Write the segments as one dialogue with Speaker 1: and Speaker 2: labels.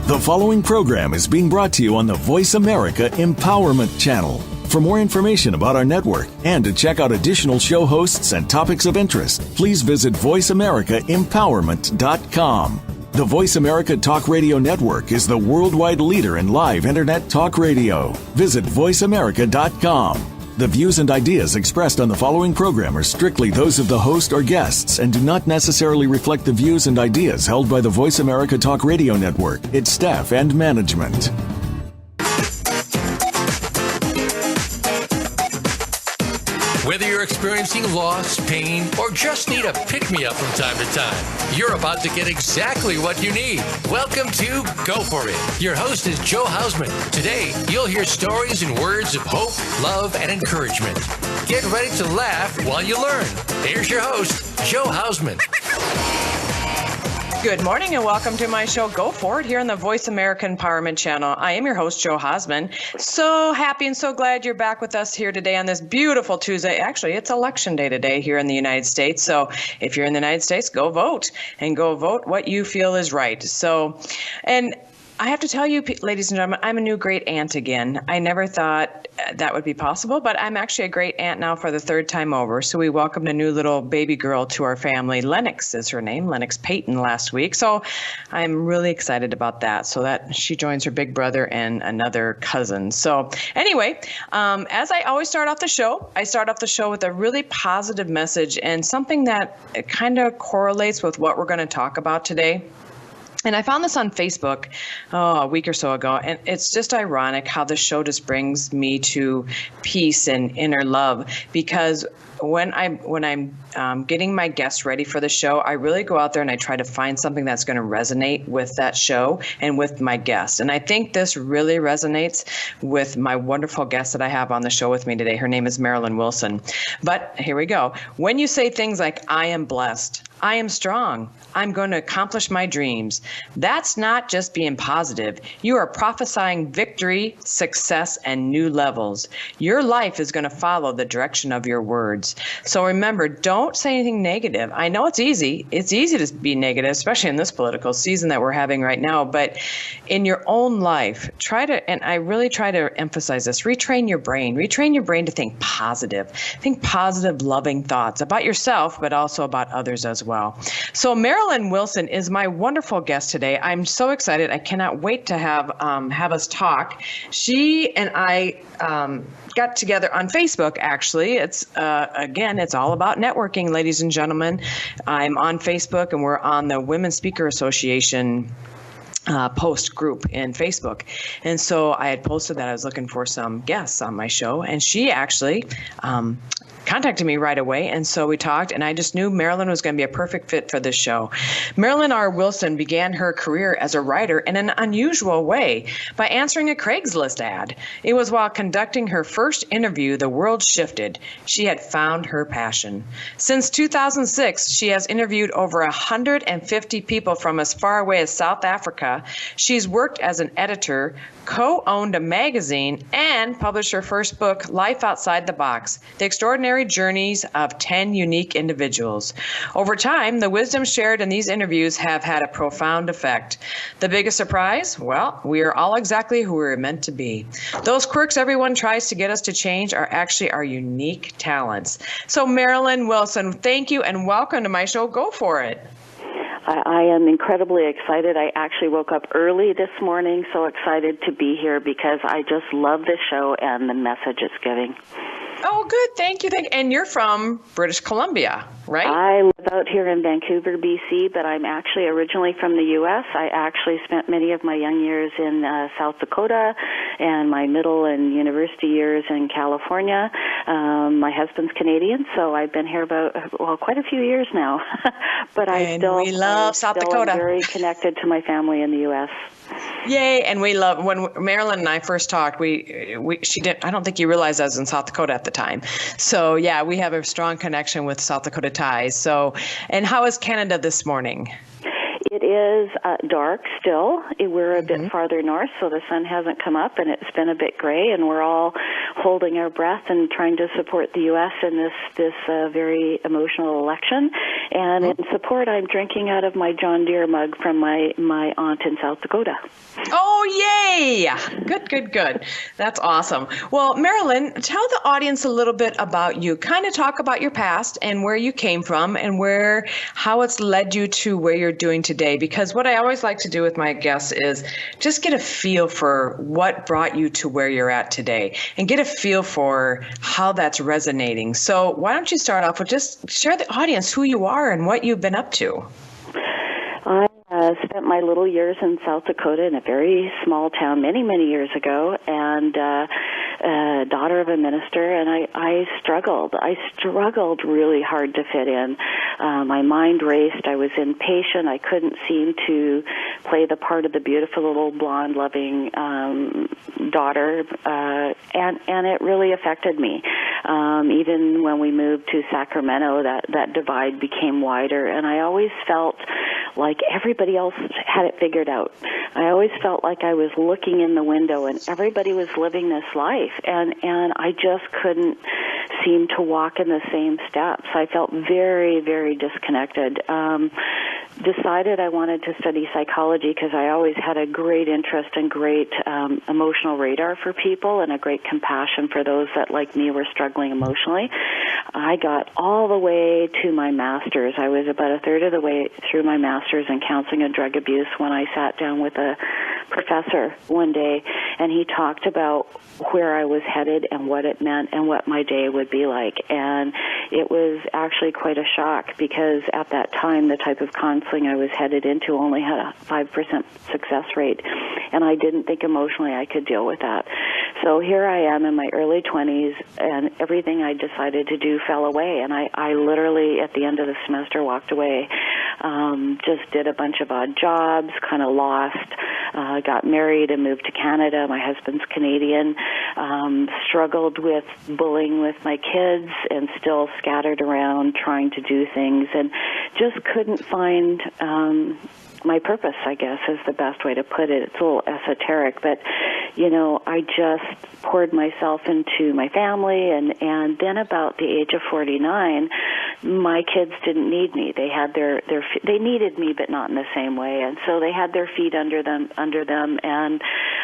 Speaker 1: The following program is being brought to you on the Voice America Empowerment Channel. For more information about our network and to check out additional show hosts and topics of interest, please visit voiceamericaempowerment.com. The Voice America Talk Radio Network is the worldwide leader in live Internet talk radio. Visit voiceamerica.com. The views and ideas expressed on the following program are strictly those of the host or guests and do not necessarily reflect the views and ideas held by the Voice America Talk Radio Network, its staff, and management.
Speaker 2: Whether you're experiencing loss, pain, or just need a pick-me-up from time to time, you're about to get exactly what you need. Welcome to Go For It. Your host is Joe Hausman. Today, you'll hear stories and words of hope, love, and encouragement. Get ready to laugh while you learn. Here's your host, Joe Hausman.
Speaker 3: Good morning and welcome to my show, Go For It, here on the Voice America Empowerment Channel. I am your host, Joe Hausman. So happy and so glad you're back with us here today on this beautiful Tuesday. Actually, it's election day today here in the United States. So if you're in the United States, go vote and go vote what you feel is right. And I have to tell you, ladies and gentlemen, I'm a new great aunt again. I never thought that would be possible, but I'm actually a great aunt now for the third time over. So we welcomed a new little baby girl to our family. Lennox is her name, Lennox Payton, last week. So I'm really excited about that. So that she joins her big brother and another cousin. So anyway, as I always start off the show, I start off the show with a really positive message and something that kind of correlates with what we're going to talk about today. And I found this on Facebook a week or so ago, and it's just ironic how the show just brings me to peace and inner love, because when I'm getting my guests ready for the show, I really go out there and I try to find something that's going to resonate with that show and with my guest. And I think this really resonates with my wonderful guest that I have on the show with me today. Her name is Marilyn Wilson. But here we go. When you say things like, I am blessed, I am strong, I'm going to accomplish my dreams, that's not just being positive. You are prophesying victory, success, and new levels. Your life is going to follow the direction of your words. So remember, don't say anything negative. I know it's easy. It's easy to be negative, especially in this political season that we're having right now. But in your own life, and I really try to emphasize this, retrain your brain. Retrain your brain to think positive. Think positive, loving thoughts about yourself, but also about others as well. So Marilyn Wilson is my wonderful guest today. I'm so excited. I cannot wait to have us talk. She and I got together on Facebook, actually. It's it's all about networking, ladies and gentlemen. I'm on Facebook, and we're on the Women's Speaker Association post group in Facebook. And so I had posted that I was looking for some guests on my show, and she actually contacted me right away. And so we talked, and I just knew Marilyn was going to be a perfect fit for this show. Marilyn R. Wilson began her career as a writer in an unusual way by answering a Craigslist ad. It was while conducting her first interview, the world shifted. She had found her passion. Since 2006, she has interviewed over 150 people from as far away as South Africa. She's worked as an editor, co-owned a magazine, and published her first book, Life Outside the Box, The Extraordinary Journeys of 10 Unique Individuals. Over time, the wisdom shared in these interviews have had a profound effect. The biggest surprise? Well, we are all exactly who we were meant to be. Those quirks everyone tries to get us to change are actually our unique talents. So Marilyn Wilson, thank you and welcome to my show. Go for it.
Speaker 4: I am incredibly excited. I actually woke up early this morning, so excited to be here because I just love this show and the message it's giving.
Speaker 3: Oh, good. Thank you. And you're from British Columbia, right?
Speaker 4: I live out here in Vancouver, BC, but I'm actually originally from the U.S. I actually spent many of my young years in South Dakota and my middle and university years in California. My husband's Canadian, so I've been here quite a few years now. But we love South Dakota. I'm very connected to my family in the U.S.
Speaker 3: Yay! And we love, when Marilyn and I first talked, she didn't. I don't think you realized I was in South Dakota at the time. So yeah, we have a strong connection with South Dakota ties. So, and how is Canada this morning?
Speaker 4: It It is dark still. We're a bit farther north, so the sun hasn't come up, and it's been a bit gray, and we're all holding our breath and trying to support the U.S. in this very emotional election. And in support, I'm drinking out of my John Deere mug from my aunt in South Dakota.
Speaker 3: Oh, yay! Good. That's awesome. Well, Marilyn, tell the audience a little bit about you. Kind of talk about your past and where you came from and how it's led you to where you're doing today. Because what I always like to do with my guests is just get a feel for what brought you to where you're at today and get a feel for how that's resonating. So why don't you start off with just share the audience who you are and what you've been up to.
Speaker 4: I spent my little years in South Dakota in a very small town many, many years ago, and daughter of a minister, and I struggled. I struggled really hard to fit in. My mind raced. I was impatient. I couldn't seem to play the part of the beautiful little blonde, loving daughter, and it really affected me. Even when we moved to Sacramento, that divide became wider, and I always felt like everybody else had it figured out. I always felt like I was looking in the window and everybody was living this life, and I just couldn't seem to walk in the same steps. I felt very, very disconnected. Decided I wanted to study psychology because I always had a great interest and great emotional radar for people and a great compassion for those that, like me, were struggling emotionally. I got all the way to my master's. I was about a third of the way through my master's in counseling and drug abuse when I sat down with a professor one day, and he talked about where I was headed and what it meant and what my day would be like. And it was actually quite a shock because at that time, the type of counseling I was headed into only had a 5% success rate, and I didn't think emotionally I could deal with that. So here I am in my early 20s, and everything I decided to do fell away, and I literally, at the end of the semester, walked away. Just did a bunch of odd jobs, kind of lost, got married and moved to Canada. My husband's Canadian. Struggled with bullying with my kids and still scattered around trying to do things, and just couldn't find my purpose, I guess, is the best way to put it. It's a little esoteric, but, I just poured myself into my family, and then about the age of 49, my kids didn't need me. They had they needed me, but not in the same way, and so they had their feet under them, and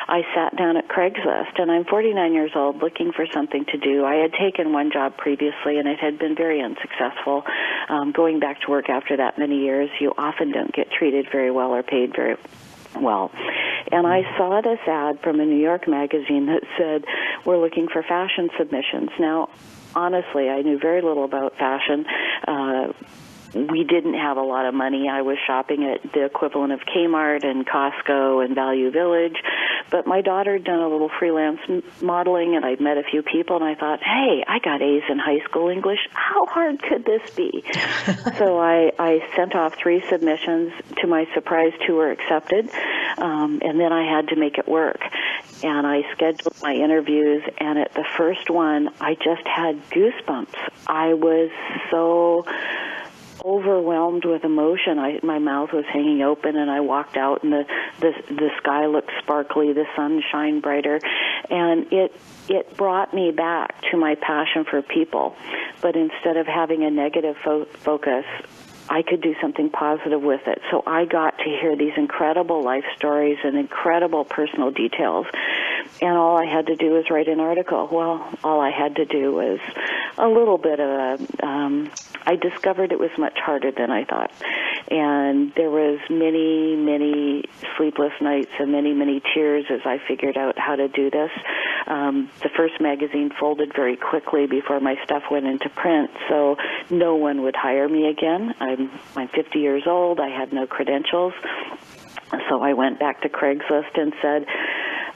Speaker 4: I sat down at Craigslist, and I'm 49 years old looking for something to do. I had taken one job previously, and it had been very unsuccessful. Going back to work after that many years, you often don't get treated very well or paid very well. And I saw this ad from a New York magazine that said, we're looking for fashion submissions. Now, honestly, I knew very little about fashion. We didn't have a lot of money. I was shopping at the equivalent of Kmart and Costco and Value Village. But my daughter had done a little freelance modeling, and I'd met a few people, and I thought, hey, I got A's in high school English. How hard could this be? So I sent off 3 submissions. To my surprise, 2 were accepted, and then I had to make it work. And I scheduled my interviews, and at the first one, I just had goosebumps. I was so overwhelmed with emotion. My mouth was hanging open, and I walked out, and the sky looked sparkly, the sun shined brighter, and it brought me back to my passion for people. But instead of having a negative focus, I could do something positive with it. So I got to hear these incredible life stories and incredible personal details. And all I had to do was write an article. Well, all I had to do was a little bit of I discovered it was much harder than I thought. And there was many, many sleepless nights and many, many tears as I figured out how to do this. The first magazine folded very quickly before my stuff went into print, so no one would hire me again. I'm 50 years old. I had no credentials. So I went back to Craigslist and said,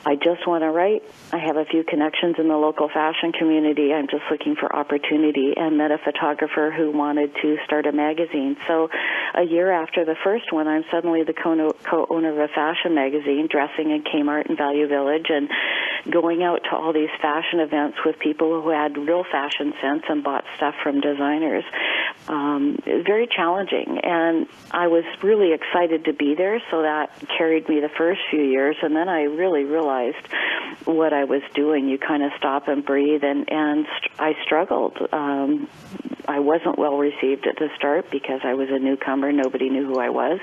Speaker 4: I just want to write. I have a few connections in the local fashion community. I'm just looking for opportunity, and met a photographer who wanted to start a magazine. So a year after the first one, I'm suddenly the co-owner of a fashion magazine, dressing in Kmart and Value Village, and going out to all these fashion events with people who had real fashion sense and bought stuff from designers. it was very challenging, and I was really excited to be there, so that carried me the first few years, and then I really realized what I was doing. You kind of stop and breathe, and I struggled. I wasn't well received at the start because I was a newcomer. Nobody knew who I was.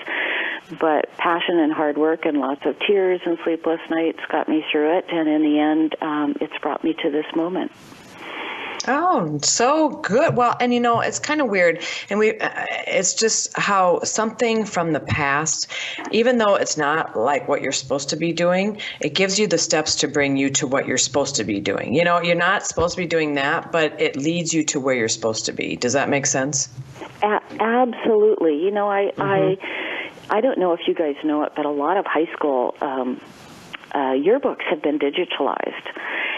Speaker 4: But passion and hard work and lots of tears and sleepless nights got me through it, and in the end, it's brought me to this moment.
Speaker 3: Oh, so good. Well, and it's kind of weird, and it's just how something from the past, even though it's not like what you're supposed to be doing, it gives you the steps to bring you to what you're supposed to be doing. You're not supposed to be doing that, but it leads you to where you're supposed to be. Does that make sense?
Speaker 4: Absolutely. I don't know if you guys know it, but a lot of high school yearbooks have been digitalized.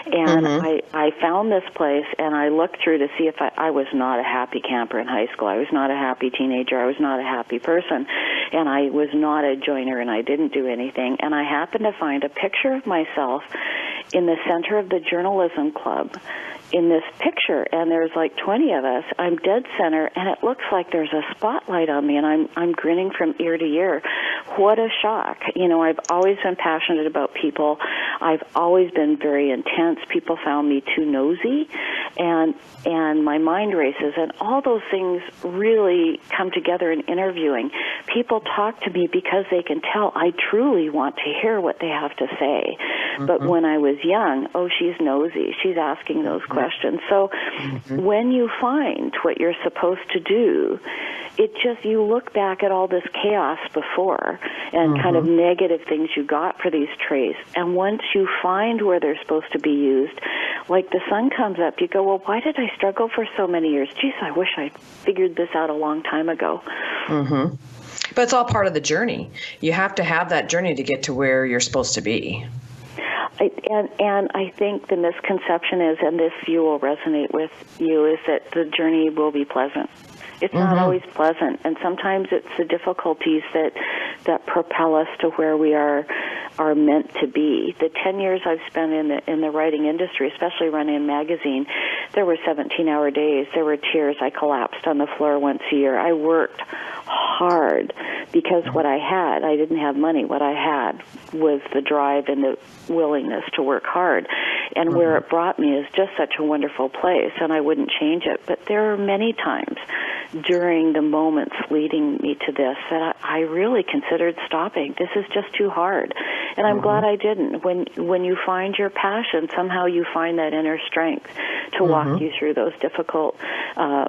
Speaker 4: And I found this place, and I looked through to see if I was not a happy camper in high school. I was not a happy teenager. I was not a happy person. And I was not a joiner, and I didn't do anything. And I happened to find a picture of myself in the center of the journalism club in this picture, and there's like 20 of us. I'm dead center, and it looks like there's a spotlight on me, and I'm grinning from ear to ear. What a shock. I've always been passionate about people. I've always been very intense. People found me too nosy, and my mind races, and all those things really come together in interviewing. People talk to me because they can tell I truly want to hear what they have to say. But when I was young, she's nosy. She's asking those questions. So when you find what you're supposed to do, you look back at all this chaos before and kind of negative things you got for these traits. And once you find where they're supposed to be used, like the sun comes up, you go, well, why did I struggle for so many years? Geez, I wish I'd figured this out a long time ago.
Speaker 3: But it's all part of the journey. You have to have that journey to get to where you're supposed to be.
Speaker 4: And I think the misconception is, and this view will resonate with you, is that the journey will be pleasant. It's not always pleasant, and sometimes it's the difficulties that propel us to where we are meant to be. The 10 years I've spent in the writing industry, especially running a magazine, there were 17-hour days. There were tears. I collapsed on the floor once a year. I worked hard because what I had, I didn't have money. What I had was the drive and the willingness to work hard. And where it brought me is just such a wonderful place, and I wouldn't change it. But there are many times during the moments leading me to this that I really considered stopping. This is just too hard. And I'm glad I didn't. When you find your passion, somehow you find that inner strength to walk you through those difficult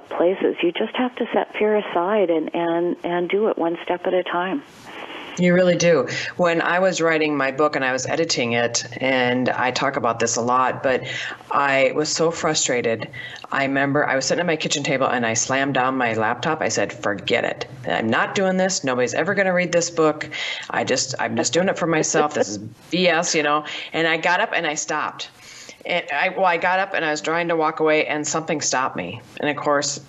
Speaker 4: places. You just have to set fear aside and do it one step at a time.
Speaker 3: You really do. When I was writing my book and I was editing it, and I talk about this a lot, but I was so frustrated. I remember I was sitting at my kitchen table and I slammed down my laptop. I said, forget it. I'm not doing this. Nobody's ever going to read this book. I'm just doing it for myself. This is BS, And I got up and I stopped. And I got up and I was trying to walk away, and something stopped me. And of course,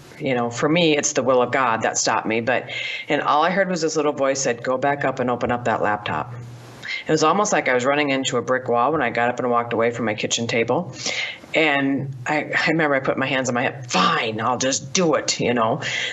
Speaker 3: for me, it's the will of God that stopped me. And all I heard was this little voice said, go back up and open up that laptop. It was almost like I was running into a brick wall when I got up and walked away from my kitchen table. And I remember I put my hands on my head. Fine, I'll just do it,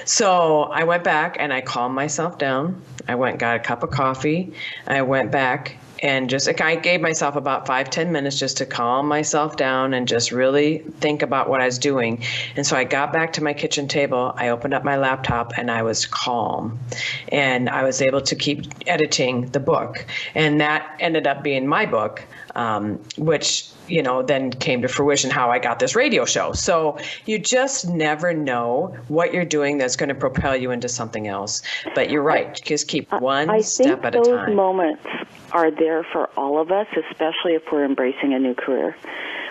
Speaker 3: So I went back and I calmed myself down. I went and got a cup of coffee. I went back and I gave myself about 5-10 minutes just to calm myself down and just really think about what I was doing. And so I got back to my kitchen table, I opened up my laptop, and I was calm. And I was able to keep editing the book. And that ended up being my book, which, then came to fruition how I got this radio show. So you just never know what you're doing that's going to propel you into something else. But you're right. Just keep one step at a time.
Speaker 4: I think those moments are there for all of us, especially if we're embracing a new career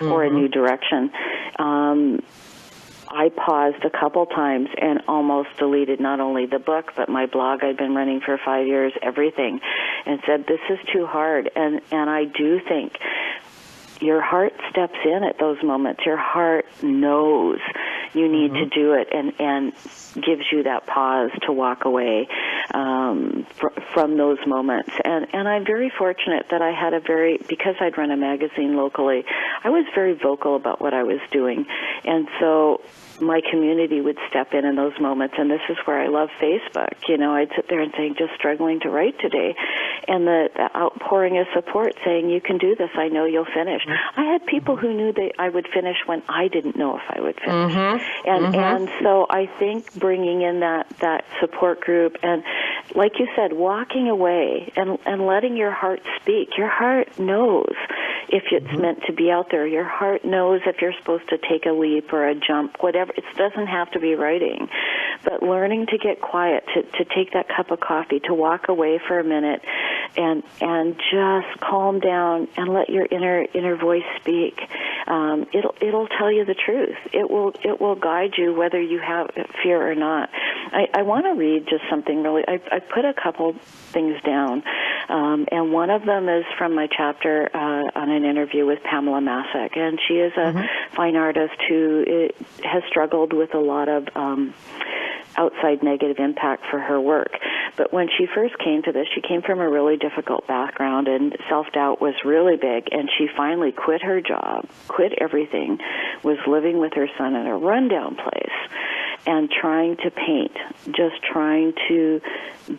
Speaker 4: or a new direction. I paused a couple times and almost deleted not only the book, but my blog I'd been running for 5 years, everything, and said, this is too hard. And I do think your heart steps in at those moments. Your heart knows you need to do it and gives you that pause to walk away from those moments. And I'm very fortunate that I had because I'd run a magazine locally, I was very vocal about what I was doing. And so my community would step in those moments, and this is where I love Facebook. I'd sit there and say, just struggling to write today, and the outpouring of support saying, you can do this, I know you'll finish. I had people who knew that I would finish when I didn't know if I would finish. And so I think bringing in that support group, and like you said, walking away and letting your heart speak. Your heart knows if it's meant to be out there. Your heart knows if you're supposed to take a leap or a jump, whatever. It doesn't have to be writing. But learning to get quiet, to take that cup of coffee, to walk away for a minute and just calm down and let your inner voice speak. It'll tell you the truth. It will guide you whether you have fear or not. I want to read just something really. I put a couple things down, and one of them is from my chapter on an interview with Pamela Masek, and she is a fine artist who has struggled with a lot of outside negative impact for her work. But when she first came to this, she came from a really difficult background, and self-doubt was really big, and she finally quit her job, quit everything, was living with her son in a rundown place, and trying to paint, just trying to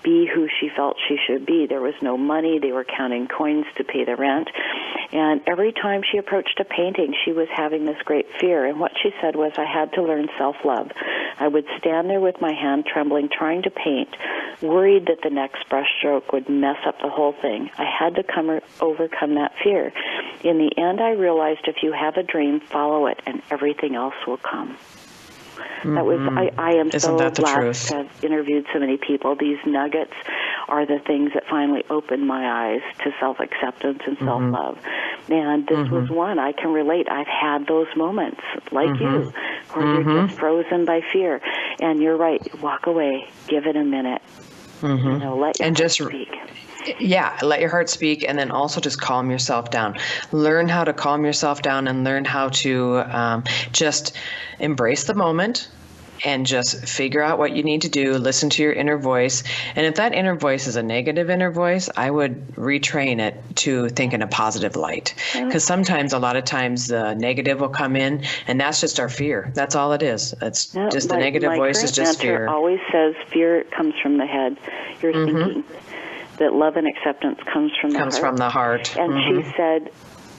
Speaker 4: be who she felt she should be. There was no money. They were counting coins to pay the rent. And every time she approached a painting, she was having this great fear. And what she said was, I had to learn self-love. I would stand there with my hand trembling, trying to paint, worried that the next brushstroke would mess up the whole thing. I had to overcome that fear. In the end, I realized if you have a dream, follow it, and everything else will come. That was I am so blessed to have interviewed so many people. These nuggets are the things that finally opened my eyes to self-acceptance and self-love. And this was one I can relate. I've had those moments, like you, where you're just frozen by fear. And you're right. Walk away. Give it a minute. Let your heart speak.
Speaker 3: Yeah, let your heart speak, and then also just calm yourself down. Learn how to calm yourself down, and learn how to just embrace the moment and just figure out what you need to do. Listen to your inner voice. And if that inner voice is a negative inner voice, I would retrain it to think in a positive light. Because sometimes, a lot of times, the negative will come in, and that's just our fear. That's all it is. It's just the negative voice is just fear.
Speaker 4: My always says fear comes from the head. You're thinking. That love and acceptance comes from the heart. And she said,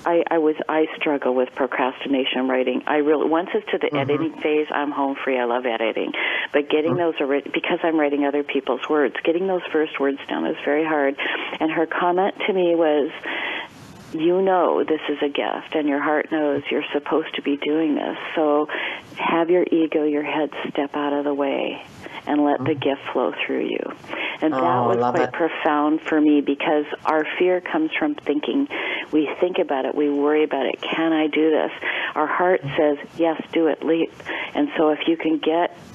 Speaker 4: I struggle with procrastination writing. I really, once it's to the editing phase, I'm home free. I love editing. But getting those, because I'm writing other people's words, getting those first words down is very hard. And her comment to me was, this is a gift, and your heart knows you're supposed to be doing this. So have your ego, your head step out of the way and let the gift flow through you. And that was quite profound for me, because our fear comes from thinking. We think about it. We worry about it. Can I do this? Our heart says, yes, do it, leap. And so if you can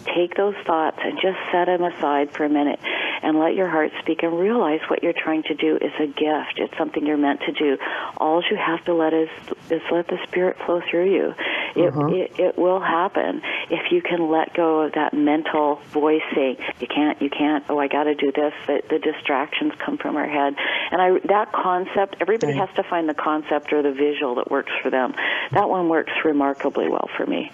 Speaker 4: take those thoughts and just set them aside for a minute and let your heart speak and realize what you're trying to do is a gift. It's something you're meant to do. All you have to let is let the Spirit flow through you. It will happen if you can let go of that mental voice saying, you can't, oh, I got to do this. The distractions come from our head. And that concept, everybody has to find the concept or the visual that works for them. That one works remarkably well for me.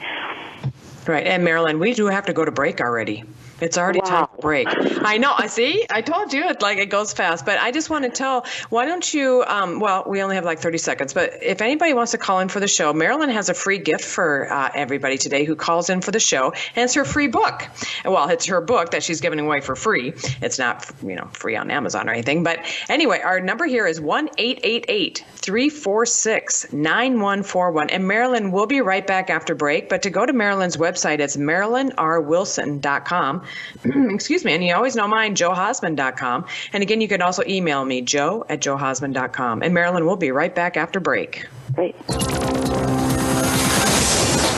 Speaker 3: Right. And Marilyn, we do have to go to break already. It's already time for break. I know. I see. I told you it goes fast. But I just want to tell, why don't you, we only have like 30 seconds, but if anybody wants to call in for the show, Marilyn has a free gift for everybody today who calls in for the show, and it's her free book. Well, it's her book that she's giving away for free. It's not, free on Amazon or anything. But anyway, our number here is 1-888-346-9141. And Marilyn will be right back after break. But to go to Marilyn's website, it's MarilynRWilson.com. Excuse me. And you always know mine, JoeHausman.com. And again, you can also email me, joe@joehausman.com. And Marilyn will be right back after break.
Speaker 4: Great.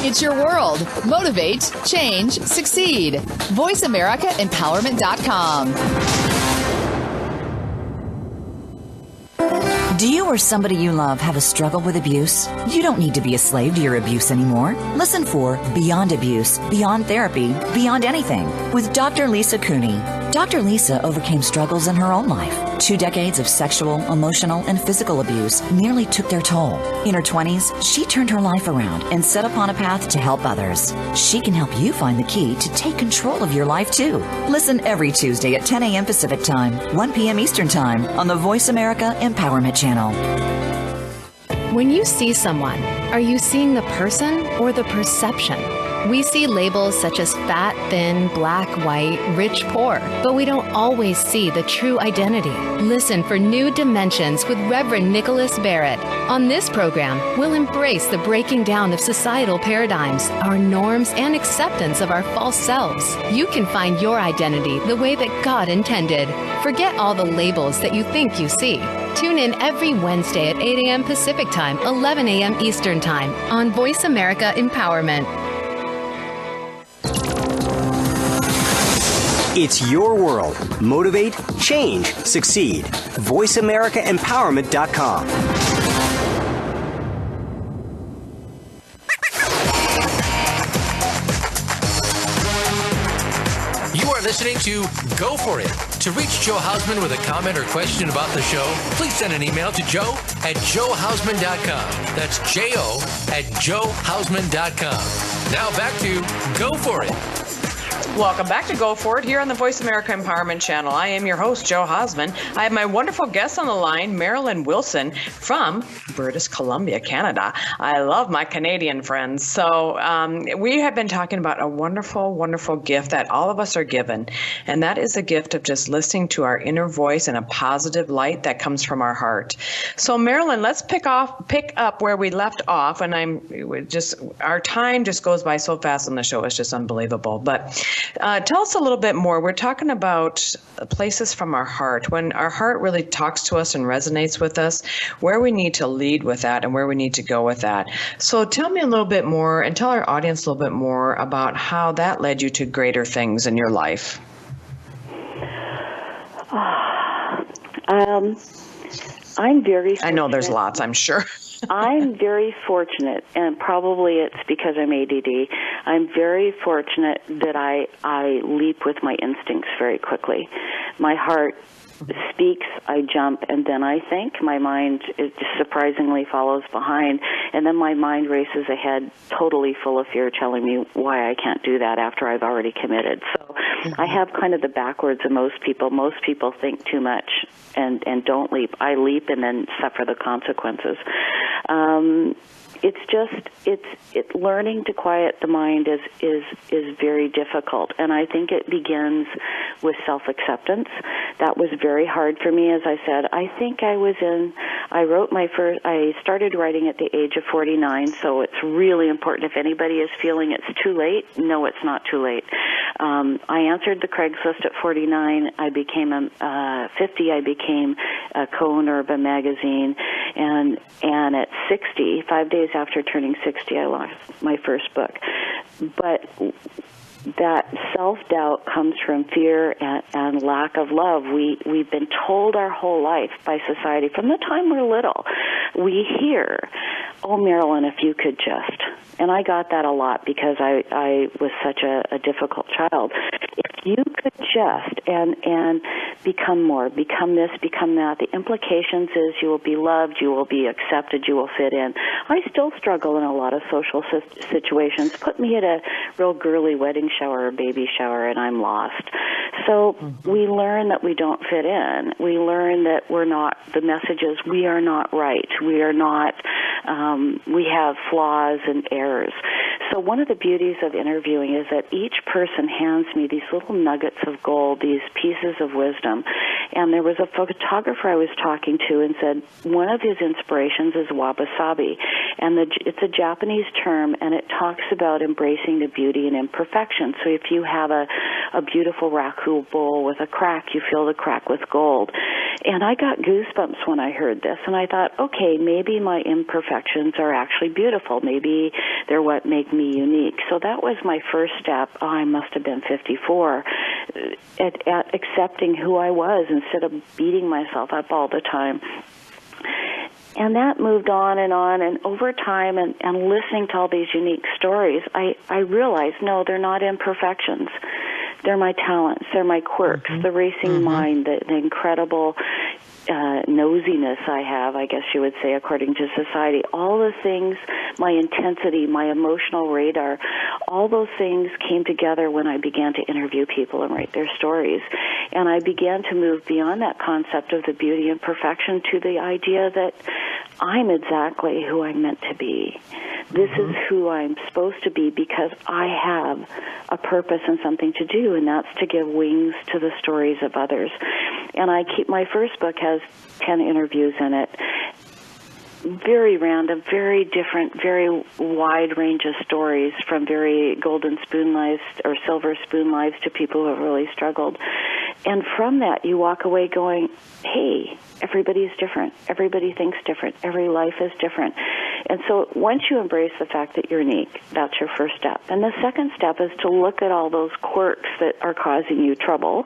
Speaker 5: It's your world. Motivate, change, succeed. VoiceAmericaEmpowerment.com.
Speaker 6: Do you or somebody you love have a struggle with abuse? You don't need to be a slave to your abuse anymore. Listen for Beyond Abuse, Beyond Therapy, Beyond Anything with Dr. Lisa Cooney. Dr. Lisa overcame struggles in her own life. 2 decades of sexual, emotional, and physical abuse nearly took their toll. In her 20s, she turned her life around and set upon a path to help others. She can help you find the key to take control of your life, too. Listen every Tuesday at 10 a.m. Pacific Time, 1 p.m. Eastern Time on the Voice America Empowerment Channel.
Speaker 7: When you see someone, are you seeing the person or the perception? We see labels such as fat, thin, black, white, rich, poor, but we don't always see the true identity. Listen for New Dimensions with Reverend Nicholas Barrett. On this program, we'll embrace the breaking down of societal paradigms, our norms, and acceptance of our false selves. You can find your identity the way that God intended. Forget all the labels that you think you see. Tune in every Wednesday at 8 a.m. Pacific Time, 11 a.m. Eastern Time on Voice America Empowerment.
Speaker 8: It's your world. Motivate, change, succeed. VoiceAmericaEmpowerment.com.
Speaker 2: You are listening to Go For It. To reach Joe Hausman with a comment or question about the show, please send an email to joe@joehausman.com. That's joe@joehausman.com. Now back to Go For It.
Speaker 3: Welcome back to Go For It here on the Voice America Empowerment Channel. I am your host, Joe Hausman. I have my wonderful guest on the line, Marilyn Wilson from British Columbia, Canada. I love my Canadian friends. So we have been talking about a wonderful, wonderful gift that all of us are given, and that is the gift of just listening to our inner voice and a positive light that comes from our heart. So Marilyn, let's pick up where we left off, and our time just goes by so fast on the show. It's just unbelievable. But tell us a little bit more. We're talking about places from our heart. When our heart really talks to us and resonates with us, where we need to lead with that and where we need to go with that. So tell me a little bit more and tell our audience a little bit more about how that led you to greater things in your life.
Speaker 4: I'm very fortunate.
Speaker 3: I know there's lots, I'm sure.
Speaker 4: I'm very fortunate, and probably it's because I'm ADD. I'm very fortunate that I leap with my instincts very quickly. My heart speaks, I jump, and then I think. My mind surprisingly follows behind, and then my mind races ahead totally full of fear, telling me why I can't do that after I've already committed. So I have kind of the backwards of most people. Most people think too much and don't leap. I leap and then suffer the consequences. It's learning to quiet the mind is very difficult, and I think it begins with self-acceptance. That was very hard for me, as I said. I think I started writing at the age of 49, so it's really important. If anybody is feeling it's too late, no, it's not too late. I answered the Craigslist at 49. I became 50. I became a co-owner of a magazine, and at 60, 5 days after turning 60, I launched my first book. But that self-doubt comes from fear and lack of love. We've been told our whole life by society, from the time we're little, we hear, "Oh, Marilyn, if you could just." And I got that a lot because I was such a difficult child. If you could just and become more, become this, become that, the implications is you will be loved, you will be accepted, you will fit in. I still struggle in a lot of social situations. Put me at a real girly wedding shower or baby shower and I'm lost. So we learn that we don't fit in. We learn that the message is we are not right. We are not, we have flaws and errors. So one of the beauties of interviewing is that each person hands me these little nuggets of gold, these pieces of wisdom. And there was a photographer I was talking to and said one of his inspirations is wabi-sabi. And it's a Japanese term, and it talks about embracing the beauty and imperfection. So if you have a beautiful raku bowl with a crack, you fill the crack with gold. And I got goosebumps when I heard this, and I thought, okay, maybe my imperfections are actually beautiful. Maybe they're what make me unique. So that was my first step. I must have been 54, at accepting who I was instead of beating myself up all the time. And that moved on, and over time, and listening to all these unique stories, I realized, no, they're not imperfections. They're my talents. They're my quirks, the racing mind, the incredible nosiness I have, I guess you would say, according to society. All the things, my intensity, my emotional radar, all those things came together when I began to interview people and write their stories. And I began to move beyond that concept of the beauty and perfection to the idea that I'm exactly who I'm meant to be. This is who I'm supposed to be because I have a purpose and something to do, and that's to give wings to the stories of others. And my first book has 10 interviews in it. Very random, very different, very wide range of stories, from very golden spoon lives or silver spoon lives to people who have really struggled. And from that, you walk away going, hey, everybody's different. Everybody thinks different. Every life is different. And so once you embrace the fact that you're unique, that's your first step. And the second step is to look at all those quirks that are causing you trouble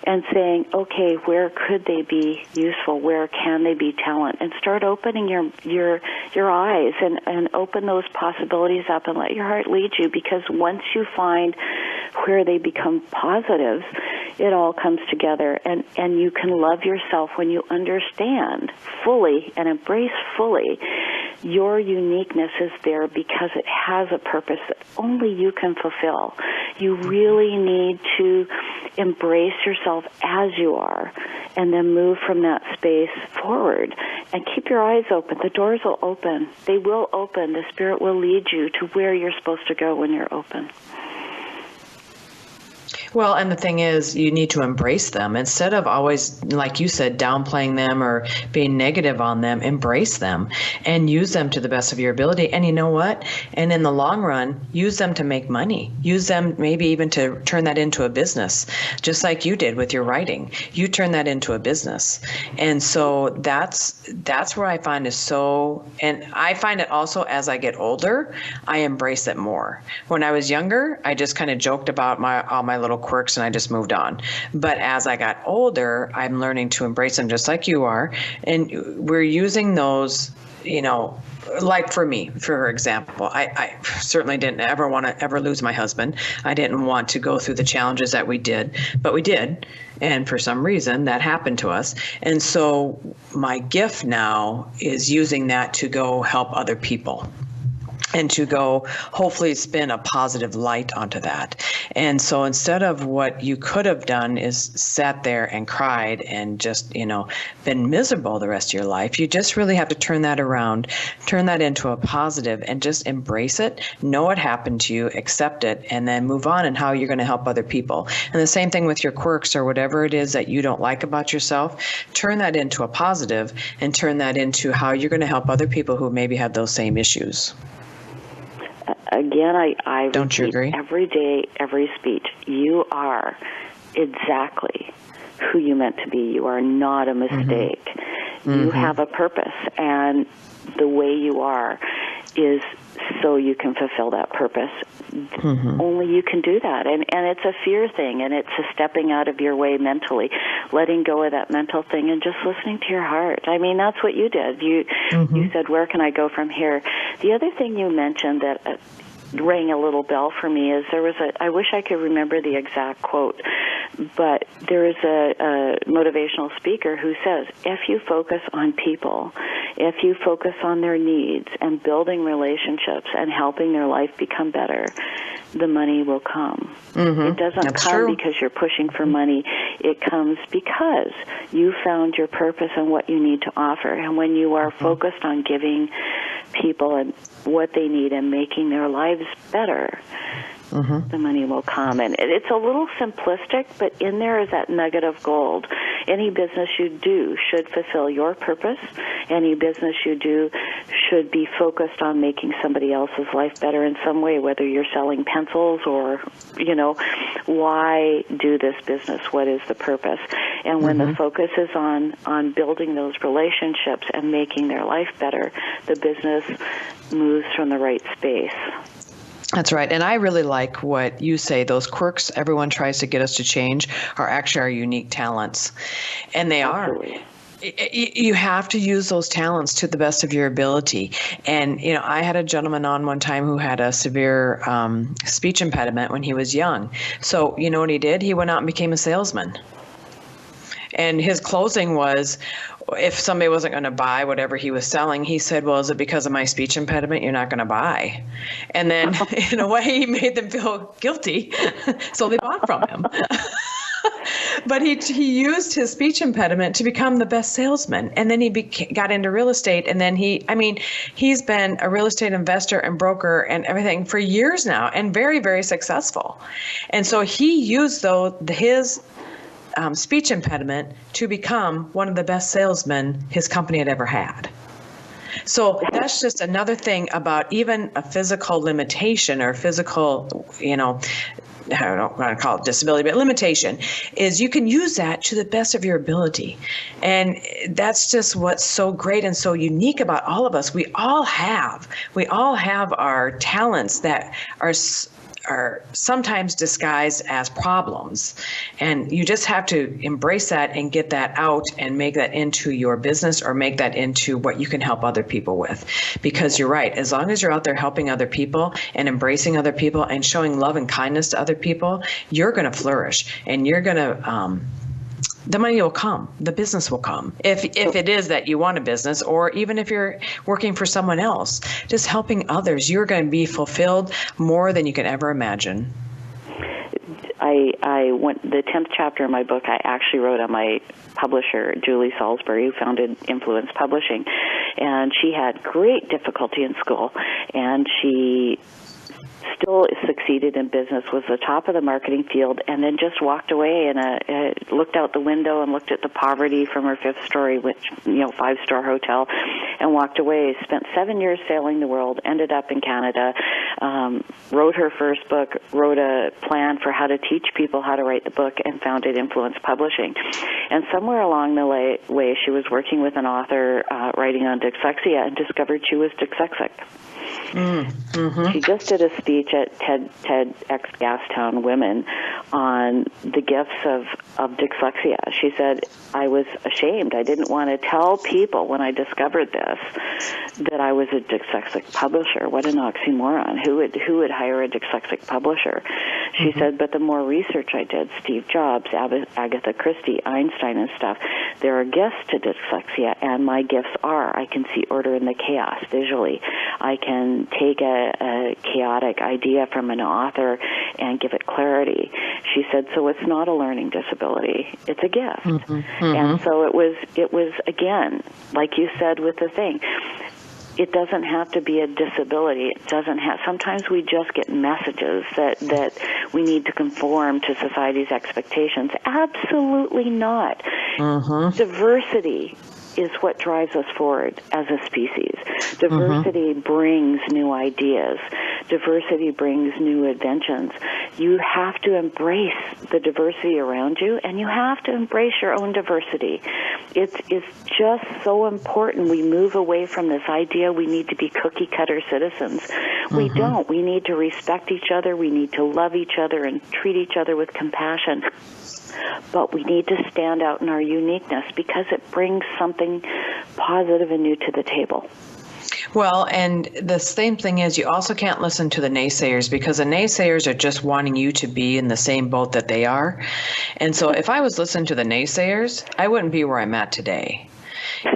Speaker 4: and saying, okay, where could they be useful? Where can they be talent? And start opening your eyes and open those possibilities up and let your heart lead you, because once you find where they become positives, it all comes together, and you can love yourself when you understand fully and embrace fully your uniqueness is there because it has a purpose that only you can fulfill. You really need to embrace yourself as you are and then move from that space forward. And keep your eyes open. The doors will open. They will open. The Spirit will lead you to where you're supposed to go when you're open.
Speaker 3: Well, and the thing is, you need to embrace them. Instead of always, like you said, downplaying them or being negative on them, embrace them and use them to the best of your ability. And you know what? And in the long run, use them to make money. Use them maybe even to turn that into a business, just like you did with your writing. You turn that into a business. And so that's where I find is so, and I find it also as I get older, I embrace it more. When I was younger, I just kind of joked about all my little quirks and I just moved on. But as I got older, I'm learning to embrace them just like you are. And we're using those, like for me, for example, I certainly didn't ever want to ever lose my husband. I didn't want to go through the challenges that we did, but we did. And for some reason that happened to us. And so my gift now is using that to go help other people and to go hopefully spin a positive light onto that. And so instead of what you could have done is sat there and cried and just, been miserable the rest of your life, you just really have to turn that around, turn that into a positive and just embrace it, know what happened to you, accept it, and then move on and how you're going to help other people. And the same thing with your quirks or whatever it is that you don't like about yourself, turn that into a positive and turn that into how you're going to help other people who maybe have those same issues.
Speaker 4: Again, I
Speaker 3: don't you agree?
Speaker 4: Every day, every speech, you are exactly who you meant to be. You are not a mistake. You have a purpose, and the way you are is so you can fulfill that purpose. Only you can do that. And it's a fear thing, and it's a stepping out of your way mentally, letting go of that mental thing and just listening to your heart. I mean, that's what you did. You said, where can I go from here? The other thing you mentioned that rang a little bell for me is I wish I could remember the exact quote, but there is a motivational speaker who says, if you focus on people, if you focus on their needs and building relationships and helping their life become better, the money will come. It doesn't come because you're pushing for money. It comes because you found your purpose and what you need to offer. And when you are focused on giving people and what they need and making their lives better, the money will come. And it's a little simplistic, but in there is that nugget of gold. Any business you do should fulfill your purpose. Any business you do should be focused on making somebody else's life better in some way, whether you're selling pencils or, why do this business? What is the purpose? And when the focus is on building those relationships and making their life better, the business moves from the right space.
Speaker 3: That's right. And I really like what you say. Those quirks everyone tries to get us to change are actually our unique talents. And they are. You have to use those talents to the best of your ability. And, I had a gentleman on one time who had a severe speech impediment when he was young. So, you know what he did? He went out and became a salesman. And his closing was, if somebody wasn't going to buy whatever he was selling, he said, well, is it because of my speech impediment you're not going to buy? And then, in a way, he made them feel guilty. So they bought from him. But he used his speech impediment to become the best salesman. And then he got into real estate. And then he's been a real estate investor and broker and everything for years now, and very, very successful. And so he used his speech impediment to become one of the best salesmen his company had ever had. So that's just another thing about even a physical limitation or physical, I don't want to call it disability, but limitation is you can use that to the best of your ability. And that's just what's so great and so unique about all of us. We all have our talents that are sometimes disguised as problems. And you just have to embrace that and get that out and make that into your business or make that into what you can help other people with. Because you're right, as long as you're out there helping other people and embracing other people and showing love and kindness to other people, you're going to flourish and you're going to the money will come, the business will come. If it is that you want a business, or even if you're working for someone else, just helping others, you're going to be fulfilled more than you can ever imagine.
Speaker 4: I went the 10th chapter of my book. I actually wrote on my publisher, Julie Salisbury, who founded Influence Publishing, and she had great difficulty in school, and she still succeeded in business, was the top of the marketing field, and then just walked away and looked out the window and looked at the poverty from her 5-story, 5-star hotel, and walked away. Spent 7 years sailing the world, ended up in Canada, wrote her first book, wrote a plan for how to teach people how to write the book, and founded Influence Publishing. And somewhere along the way, she was working with an author writing on dyslexia and discovered she was dyslexic. Mm-hmm. She just did a speech at TEDx Gastown Women on the gifts of dyslexia. She said, I was ashamed. I didn't want to tell people when I discovered this that I was a dyslexic publisher. What an oxymoron. Who would hire a dyslexic publisher? She said, but the more research I did, Steve Jobs, Agatha Christie, Einstein and stuff, there are gifts to dyslexia, and my gifts are I can see order in the chaos visually. I can take a chaotic idea from an author and give it clarity. She said, so it's not a learning disability, it's a gift. And so it was again, like you said with the thing, it doesn't have to be a disability. It doesn't have. Sometimes we just get messages that we need to conform to society's expectations. Absolutely not. Diversity is what drives us forward as a species. Diversity brings new ideas. Diversity brings new inventions. You have to embrace the diversity around you, and you have to embrace your own diversity. It's just so important we move away from this idea we need to be cookie-cutter citizens. We don't. We need to respect each other. We need to love each other and treat each other with compassion. But we need to stand out in our uniqueness because it brings something positive and new to the table.
Speaker 3: Well, and the same thing is you also can't listen to the naysayers, because the naysayers are just wanting you to be in the same boat that they are. And so if I was listening to the naysayers, I wouldn't be where I'm at today.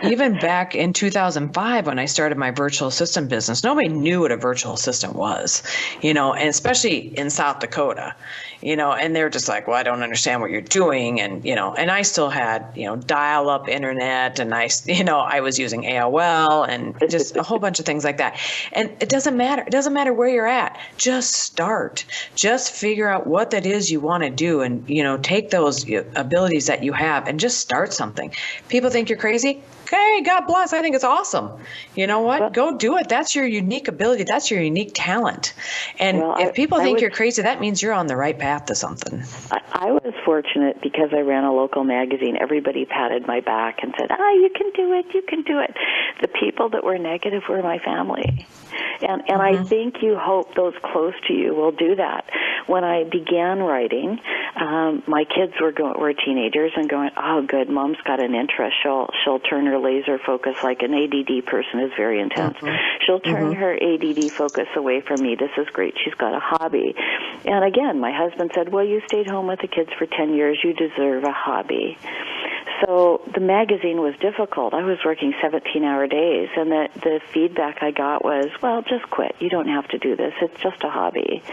Speaker 3: Even back in 2005, when I started my virtual assistant business, nobody knew what a virtual assistant was, and especially in South Dakota, and they were just like, well, I don't understand what you're doing. And, and I still had, dial-up internet, and I was using AOL and just a whole bunch of things like that. And it doesn't matter. It doesn't matter where you're at. Just start. Just figure out what that is you want to do, and, take those abilities that you have and just start something. People think you're crazy. Okay, God bless. I think it's awesome. You know what? Go do it. That's your unique ability. That's your unique talent. And if people think you're crazy, that means you're on the right path to something.
Speaker 4: I was fortunate because I ran a local magazine. Everybody patted my back and said, you can do it. You can do it. The people that were negative were my family. And I think you hope those close to you will do that. When I began writing, my kids were teenagers and going, oh, good, Mom's got an interest. She'll turn her laser focus, like an ADD person is very intense. She'll turn her ADD focus away from me. This is great. She's got a hobby. And again, my husband said, well, you stayed home with the kids for 10 years. You deserve a hobby. So the magazine was difficult. I was working 17-hour days, and the feedback I got was, well, just quit. You don't have to do this. It's just a hobby.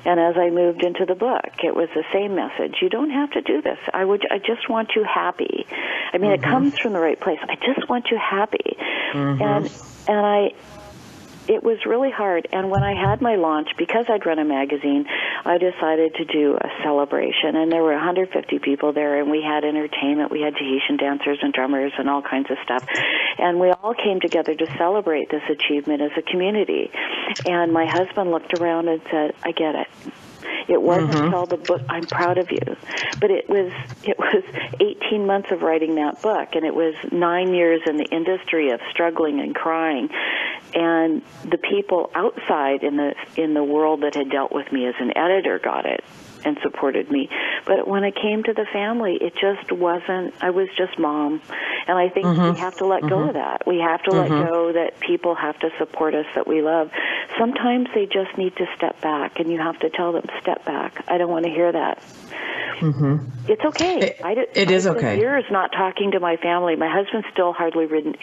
Speaker 4: And as I moved into the book, it was the same message. You don't have to do this. I just want you happy. I mean, it comes from the right place. I just want you happy. And it was really hard. And when I had my launch, because I'd run a magazine, I decided to do a celebration. And there were 150 people there, and we had entertainment. We had Tahitian dancers and drummers and all kinds of stuff. And we all came together to celebrate this achievement as a community. And my husband looked around and said, I get it. It wasn't until the book, I'm proud of you. But it was 18 months of writing that book, and it was 9 years in the industry of struggling and crying. And the people outside in the world that had dealt with me as an editor got it and supported me. But when it came to the family, it just wasn't, I was just Mom. And I think we have to let go of that. We have to let go that people have to support us that we love. Sometimes they just need to step back, and you have to tell them, step back. I don't want to hear that. It's okay.
Speaker 3: It is okay.
Speaker 4: Years not talking to my family. My husband still hardly read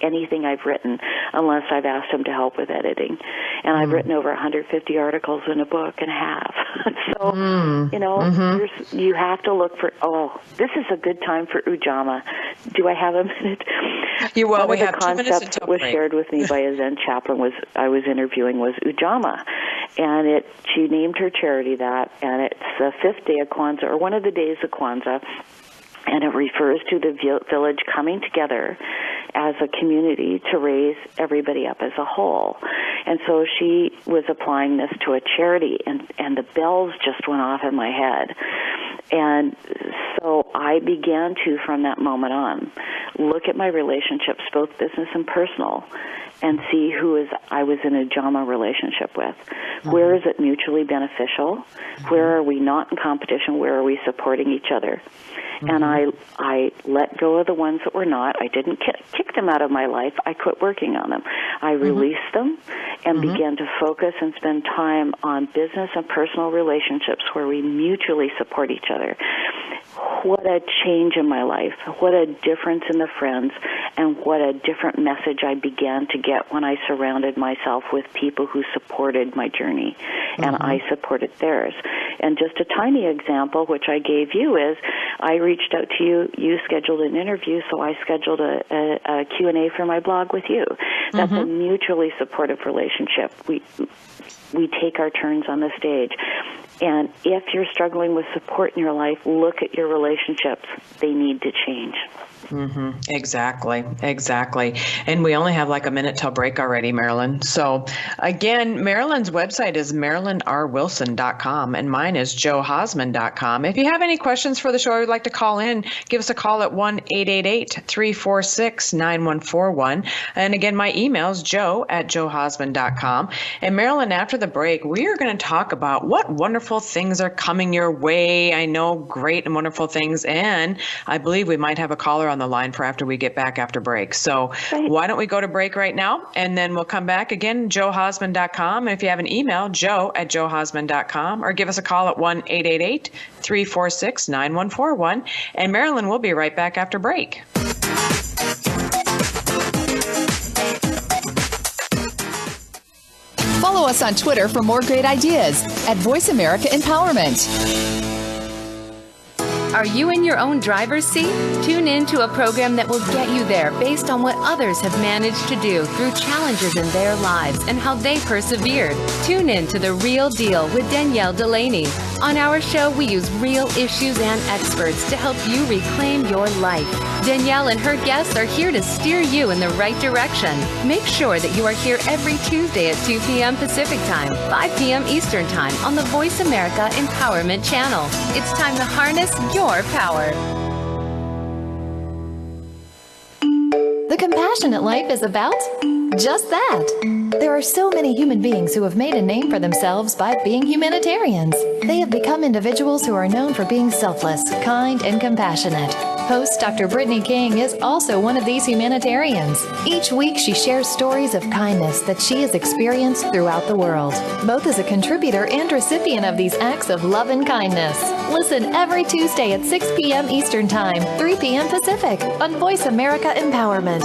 Speaker 4: anything I've written unless I've asked him to help with editing. And I've written over 150 articles in a book and a half. So, you have to look for, this is a good time for Ujjayi. Do I have a minute?
Speaker 3: We have 2 minutes until break.
Speaker 4: The concept that was shared with me by a Zen chaplain I was interviewing was Ujjayi. And she named her charity that, and it's the 5th day of Kwanzaa, or one of the days of Kwanzaa, and it refers to the village coming together as a community to raise everybody up as a whole. And so she was applying this to a charity, and the bells just went off in my head. And so I began to, from that moment on, look at my relationships, both business and personal, and see who I was in a Ujjayi relationship with. Where is it mutually beneficial? Where are we not in competition? Where are we supporting each other? And I let go of the ones that were not. I didn't kick them out of my life. I quit working on them. I released them and began to focus and spend time on business and personal relationships where we mutually support each other. What a change in my life. What a difference in the friends, and what a different message I began to get when I surrounded myself with people who supported my journey, and I supported theirs. And just a tiny example, which I gave you, is I reached out to you. You scheduled an interview, so I scheduled a Q&A for my blog with you. That's a mutually supportive relationship. We take our turns on the stage. And if you're struggling with support in your life, look at your relationships. They need to change.
Speaker 3: Exactly. And we only have like a minute till break already, Marilyn. So again, Marilyn's website is marilynrwilson.com, and mine is joehausman.com. If you have any questions for the show or would like to call in, give us a call at 1-888-346-9141. And again, my email is joe@joehausman.com. And Marilyn, after the break, we are going to talk about what wonderful things are coming your way. I know, great and wonderful things. And I believe we might have a caller on the line for after we get back after break. So why don't we go to break right now, and then we'll come back again, joehausman.com. And if you have an email, joe@joehausman.com, or give us a call at 1-888-346-9141. And Marilyn will be right back after break.
Speaker 5: Follow us on Twitter for more great ideas at Voice America Empowerment.
Speaker 7: Are you in your own driver's seat? Tune in to a program that will get you there based on what others have managed to do through challenges in their lives and how they persevered. Tune in to The Real Deal with Danielle Delaney. On our show, we use real issues and experts to help you reclaim your life. Danielle and her guests are here to steer you in the right direction. Make sure that you are here every Tuesday at 2 p.m. Pacific Time, 5 p.m. Eastern Time on the Voice America Empowerment Channel. It's time to harness your power.
Speaker 5: The Compassionate Life is about just that. There are so many human beings who have made a name for themselves by being humanitarians. They have become individuals who are known for being selfless, kind, and compassionate. Host Dr. Brittany King is also one of these humanitarians. Each week, she shares stories of kindness that she has experienced throughout the world, both as a contributor and recipient of these acts of love and kindness. Listen every Tuesday at 6 p.m. Eastern Time, 3 p.m. Pacific on Voice America Empowerment.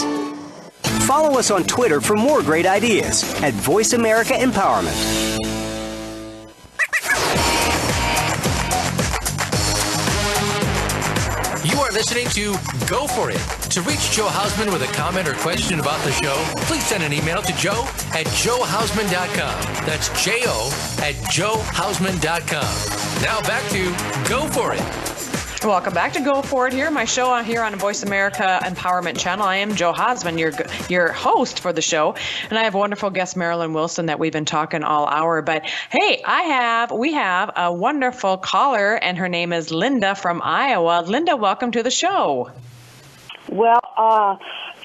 Speaker 8: Follow us on Twitter for more great ideas at Voice America Empowerment.
Speaker 2: You are listening to Go For It. To reach Joe Hausman with a comment or question about the show, please send an email to joe@joehausman.com. That's joe@joehausman.com. Now back to Go For It.
Speaker 3: Welcome back to Go For It here, my show here on Voice America Empowerment Channel. I am Joe Hausman, your host for the show, and I have a wonderful guest, Marilyn Wilson, that we've been talking all hour. But hey, we have a wonderful caller, and her name is Linda from Iowa. Linda, welcome to the show.
Speaker 9: Well,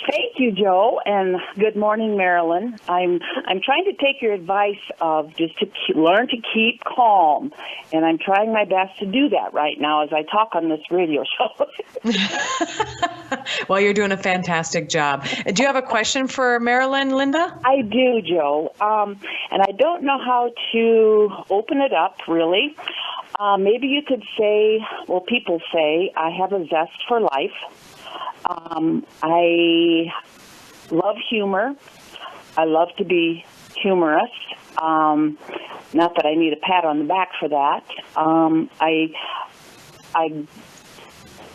Speaker 9: thank you, Joe, and good morning, Marilyn. I'm trying to take your advice of just to learn to keep calm, and I'm trying my best to do that right now as I talk on this radio show.
Speaker 3: Well, you're doing a fantastic job. Do you have a question for Marilyn, Linda?
Speaker 9: I do, Joe, and I don't know how to open it up, really. Maybe you could say, well, people say, I have a zest for life. I love humor. I love to be humorous. Not that I need a pat on the back for that. I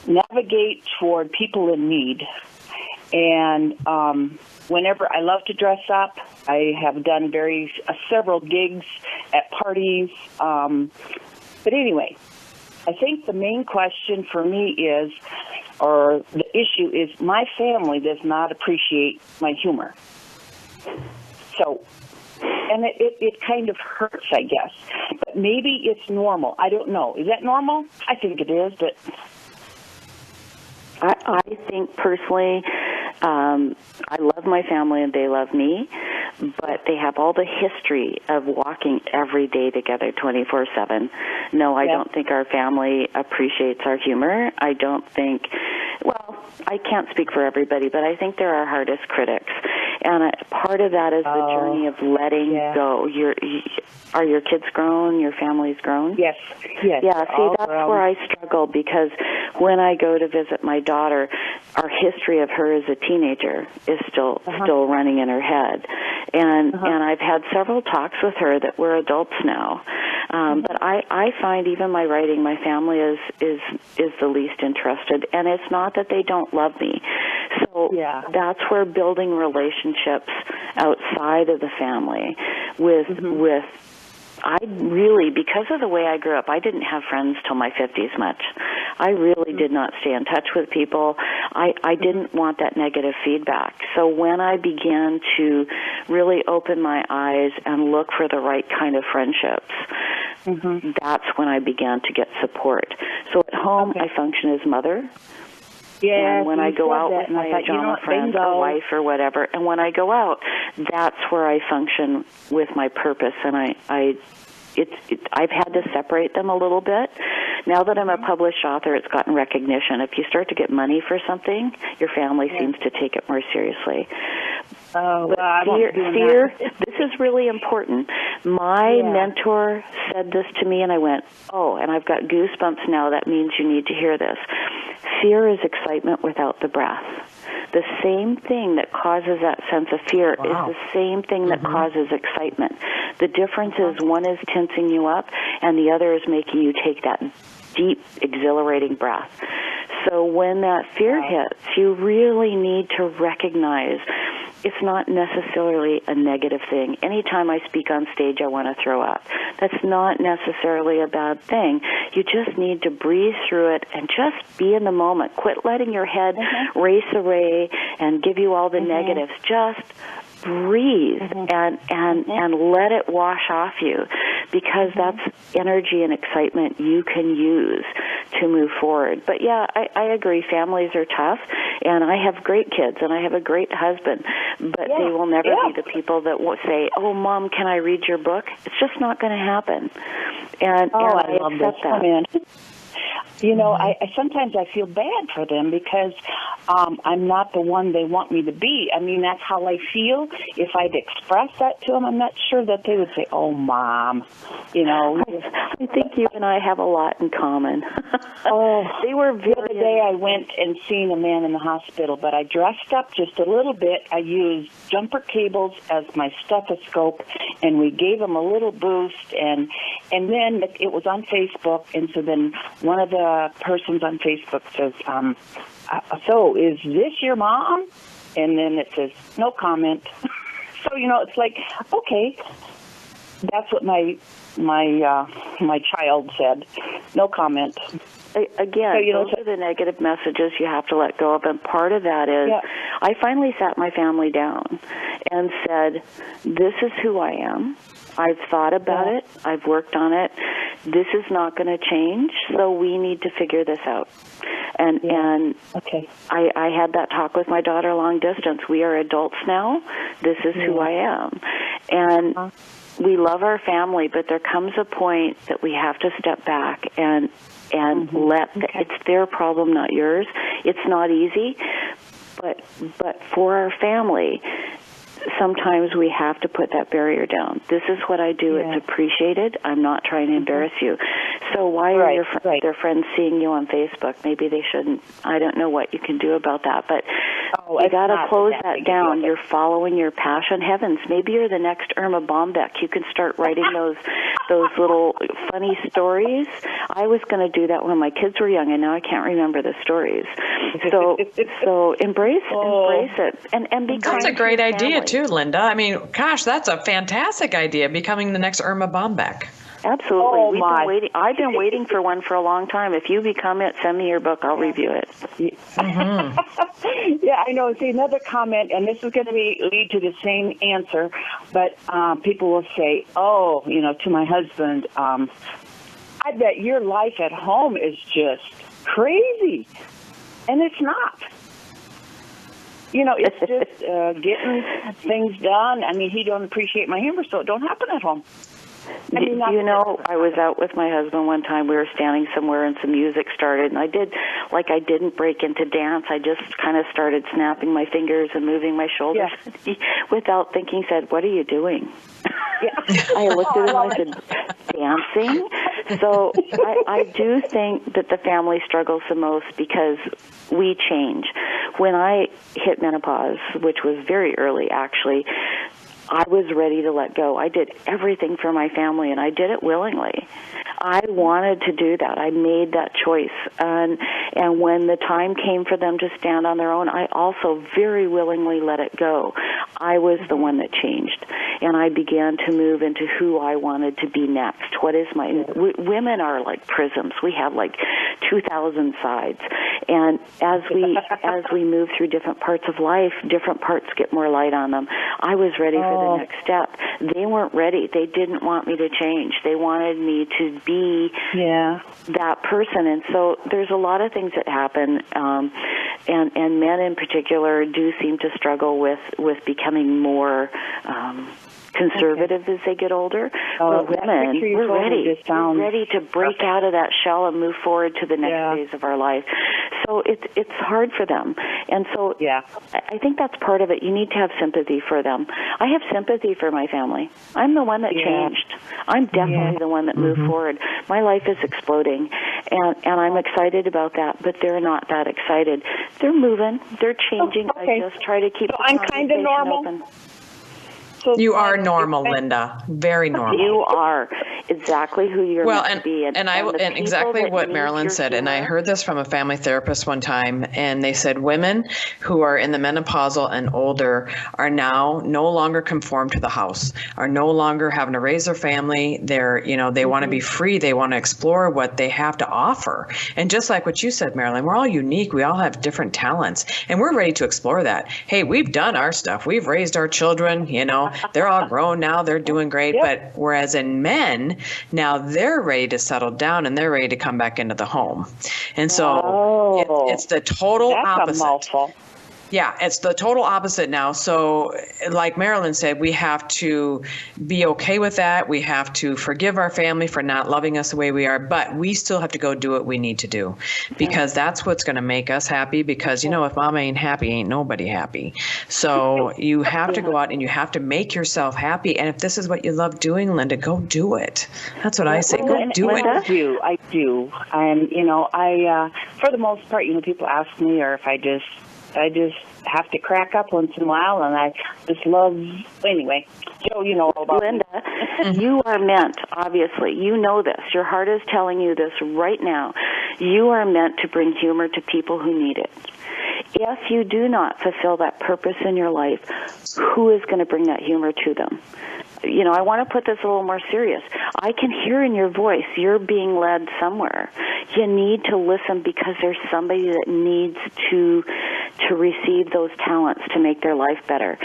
Speaker 9: navigate toward people in need. And whenever I love to dress up, I have done several gigs at parties. But anyway, I think the main question for me is, or the issue is, my family does not appreciate my humor. So, and it kind of hurts, I guess. But maybe it's normal. I don't know. Is that normal? I think it is, but
Speaker 4: I think personally, I love my family and they love me, but they have all the history of walking every day together 24/7. No, I don't think our family appreciates our humor. I don't think, well, I can't speak for everybody, but I think they're our hardest critics. And part of that is the journey of letting go. Are your kids grown? Your family's grown?
Speaker 9: Yes.
Speaker 4: Yeah, see, that's where I struggle, because when I go to visit my daughter, our history of her as a teenager is still running in her head. And I've had several talks with her that we're adults now. But I find even my writing, my family is the least interested. And it's not that they don't love me. So that's where building relationships outside of the family with I really, because of the way I grew up, I didn't have friends till my 50s much. I really did not stay in touch with people. I didn't want that negative feedback. So when I began to really open my eyes and look for the right kind of friendships, that's when I began to get support. So at home, I function as mother.
Speaker 9: Yeah,
Speaker 4: and when I go out with my pajama friends or wife or whatever, and when I go out, that's where I function with my purpose. And I've had to separate them a little bit. Now that I'm a published author, it's gotten recognition. If you start to get money for something, your family seems to take it more seriously.
Speaker 9: Oh,
Speaker 4: but fear, this is really important. My mentor said this to me, and I went, and I've got goosebumps now. That means you need to hear this. Fear is excitement without the breath. The same thing that causes that sense of fear is the same thing that causes excitement. The difference is one is tensing you up, and the other is making you take that deep, exhilarating breath. So when that fear hits, you really need to recognize it's not necessarily a negative thing. Anytime I speak on stage, I want to throw up. That's not necessarily a bad thing. You just need to breathe through it and just be in the moment. Quit letting your head race away and give you all the negatives. Just breathe and let it wash off you, because that's energy and excitement you can use to move forward. But yeah, I agree. Families are tough, and I have great kids, and I have a great husband, but they will never be the people that will say, "Oh, Mom, can I read your book?" It's just not going to happen. And I
Speaker 9: love
Speaker 4: accept
Speaker 9: this.
Speaker 4: that.
Speaker 9: You know, I sometimes I feel bad for them because I'm not the one they want me to be. I mean, that's how I feel. If I'd express that to them, I'm not sure that they would say, "Oh, Mom," you know.
Speaker 4: I think you and I have a lot in common. They were
Speaker 9: the other day I went and seen a man in the hospital, but I dressed up just a little bit. I used jumper cables as my stethoscope, and we gave him a little boost, and then it was on Facebook, and so then one of the persons on Facebook says, "So is this your mom?" And then it says, "No comment." So, you know, it's like, okay, that's what my child said. No comment.
Speaker 4: Again,
Speaker 9: so, you know,
Speaker 4: those are the negative messages you have to let go of, and part of that is I finally sat my family down and said, "This is who I am. I've thought about it. I've worked on it. This is not going to change, so we need to figure this out." And I had that talk with my daughter long distance. We are adults now. This is who I am. And we love our family, but there comes a point that we have to step back and let it's their problem, not yours. It's not easy, but for our family, sometimes we have to put that barrier down. This is what I do. It's appreciated. I'm not trying to embarrass you. So why are their friends seeing you on Facebook? Maybe they shouldn't. I don't know what you can do about that, but you got to close that down. You're following your passion. Heavens, maybe you're the next Irma Bombeck. You can start writing those little funny stories. I was going to do that when my kids were young, and now I can't remember the stories. So embrace it, and be kind.
Speaker 3: That's a great idea too, Linda. I mean, gosh, that's a fantastic idea. Becoming the next Irma Bombeck.
Speaker 4: Absolutely. I've been waiting for one for a long time. If you become it, send me your book. I'll review it.
Speaker 9: Yeah, I know. See, another comment, and this is going to lead to the same answer, but people will say, "Oh, you know, to my husband, I bet your life at home is just crazy," and it's not. You know, it's just getting things done. I mean, he don't appreciate my humor, so it don't happen at home.
Speaker 4: I mean, you know, I was out with my husband one time. We were standing somewhere and some music started, and I didn't break into dance. I just kind of started snapping my fingers and moving my shoulders without thinking, said, "What are you doing?" I looked at him and I said, "Dancing." So I do think that the family struggles the most because we change. When I hit menopause, which was very early actually, I was ready to let go. I did everything for my family, and I did it willingly. I wanted to do that. I made that choice. And when the time came for them to stand on their own, I also very willingly let it go. I was the one that changed, and I began to move into who I wanted to be next. What is my... Women are like prisms. We have like 2,000 sides. And as we move through different parts of life, different parts get more light on them. I was ready for the next step. They weren't ready. They didn't want me to change. They wanted me to be that person. And so there's a lot of things that happen, and men in particular do seem to struggle with becoming more conservative as they get older. But women, we're ready. We're ready to break out of that shell and move forward to the next phase of our life. So it's hard for them. And so I think that's part of it. You need to have sympathy for them. I have sympathy for my family. I'm the one that changed. I'm definitely the one that moved forward. My life is exploding, and I'm excited about that, but they're not that excited. They're moving. They're changing. I just try to keep the conversation open.
Speaker 3: You are normal, Linda. Very normal.
Speaker 4: You are exactly who you're meant to be.
Speaker 3: And exactly what Marilyn said. And I heard this from a family therapist one time, and they said women who are in the menopausal and older are now no longer conform to the house, are no longer having to raise their family. They're, they want to be free. They want to explore what they have to offer. And just like what you said, Marilyn, we're all unique. We all have different talents, and we're ready to explore that. Hey, we've done our stuff. We've raised our children, they're all grown now. They're doing great. But whereas in men, now they're ready to settle down and they're ready to come back into the home. And so it's the total opposite.
Speaker 9: That's a mouthful.
Speaker 3: Yeah, it's the total opposite now. So like Marilyn said, we have to be okay with that. We have to forgive our family for not loving us the way we are, but we still have to go do what we need to do because that's what's going to make us happy because, you know, if mama ain't happy, ain't nobody happy. So you have to go out and you have to make yourself happy. And if this is what you love doing, Linda, go do it. That's what I say. Go do it.
Speaker 9: I do. You know, for the most part, you know, people ask me or if I just have to crack up once in a while, and I just love. Anyway, Joe, you know all about
Speaker 4: Linda. You are meant. Obviously, you know this. Your heart is telling you this right now. You are meant to bring humor to people who need it. If you do not fulfill that purpose in your life, who is going to bring that humor to them? You know, I want to put this a little more serious. I can hear in your voice you're being led somewhere. You need to listen because there's somebody that needs to receive those talents to make their life better.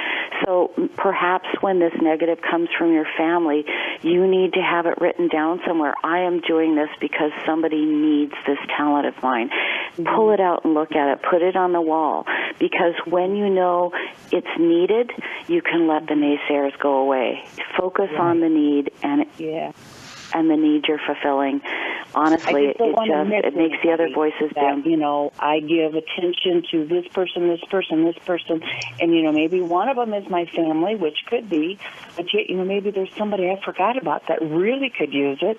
Speaker 4: So perhaps when this negative comes from your family, you need to have it written down somewhere. I am doing this because somebody needs this talent of mine. Pull it out and look at it. Put it on the wall. Because when you know it's needed, you can let the naysayers go away. Focus on the need and the need you're fulfilling. Honestly, it makes the other voices dim.
Speaker 9: You know, I give attention to this person, and you know, maybe one of them is my family, which could be, but yet, you know, maybe there's somebody I forgot about that really could use it.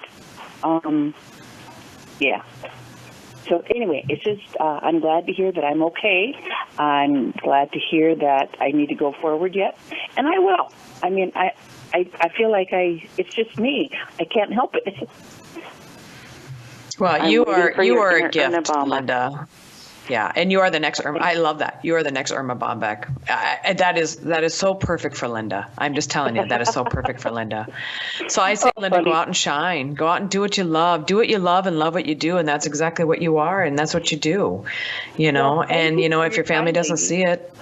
Speaker 9: So anyway, it's just I'm glad to hear that I'm okay. I'm glad to hear that I need to go forward yet, and I will. I mean, I feel like it's just me. I can't help it.
Speaker 3: Well, you are a gift, Linda. Yeah, and you are the next Irma. I love that. You are the next Irma Bombeck. That is so perfect for Linda. I'm just telling you, that is so perfect for Linda. So I say, Linda, go out and shine. Go out and do what you love. Do what you love and love what you do, and that's exactly what you are, and that's what you do. You know, and you know, if your family doesn't see it,